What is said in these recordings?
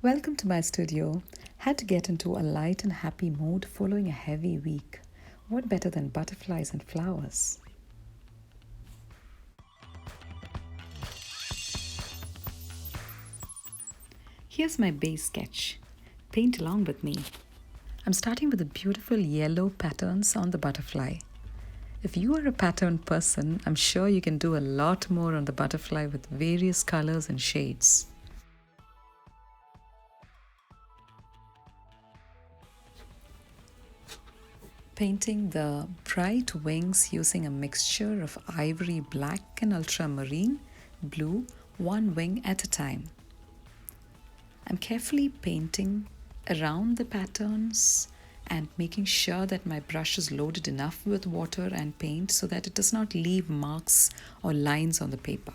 Welcome to my studio. Had to get into a light and happy mood following a heavy week. What better than butterflies and flowers? Here's my base sketch. Paint along with me. I'm starting with the beautiful yellow patterns on the butterfly. If you are a pattern person, I'm sure you can do a lot more on the butterfly with various colors and shades. Painting the bright wings using a mixture of ivory black and ultramarine blue, one wing at a time. I'm carefully painting around the patterns and making sure that my brush is loaded enough with water and paint so that it does not leave marks or lines on the paper.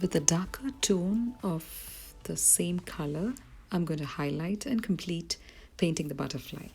With a darker tone of the same color, I'm going to highlight and complete painting the butterfly.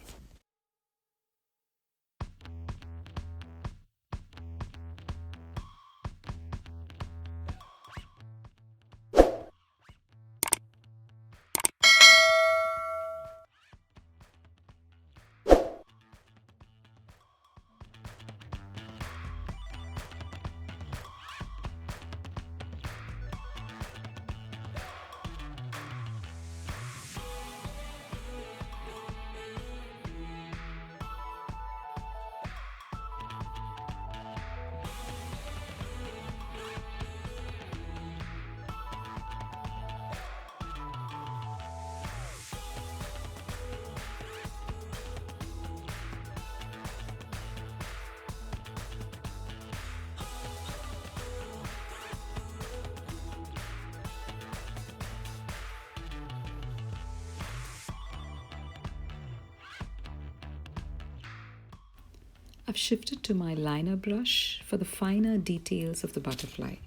I've shifted to my liner brush for the finer details of the butterfly.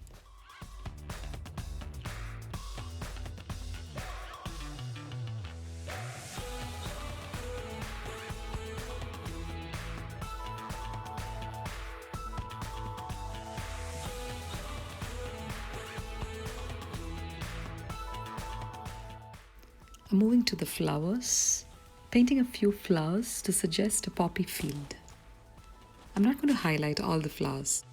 I'm moving to the flowers, painting a few flowers to suggest a poppy field. I'm not going to highlight all the flowers.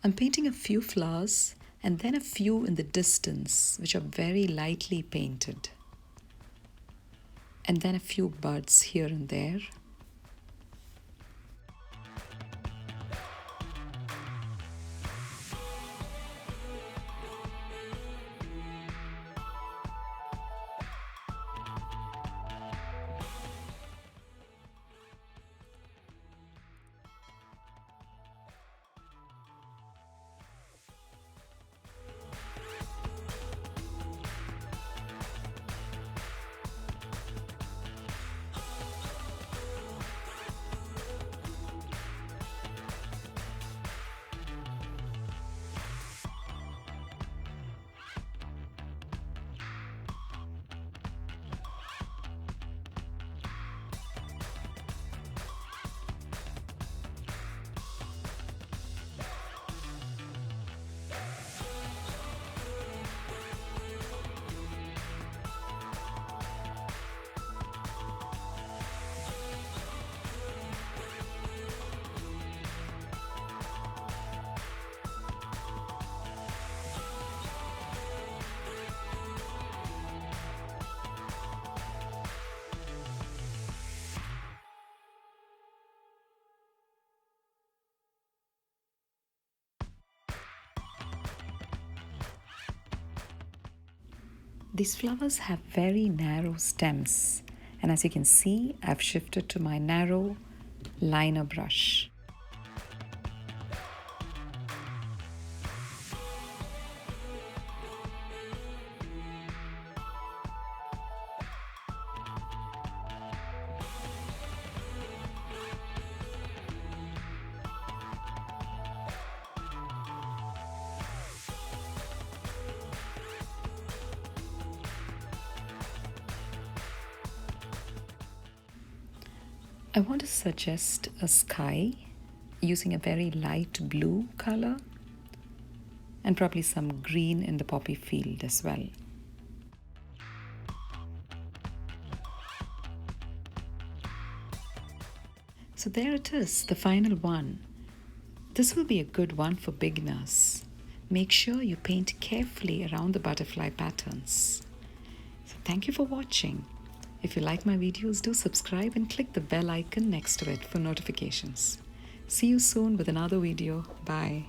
I'm painting a few flowers and then a few in the distance, which are very lightly painted. And then a few buds here and there. These flowers have very narrow stems, and as you can see, I've shifted to my narrow liner brush. I want to suggest a sky using a very light blue color and probably some green in the poppy field as well. So there it is, the final one. This will be a good one for beginners. Make sure you paint carefully around the butterfly patterns. So thank you for watching. If you like my videos, do subscribe and click the bell icon next to it for notifications. See you soon with another video. Bye.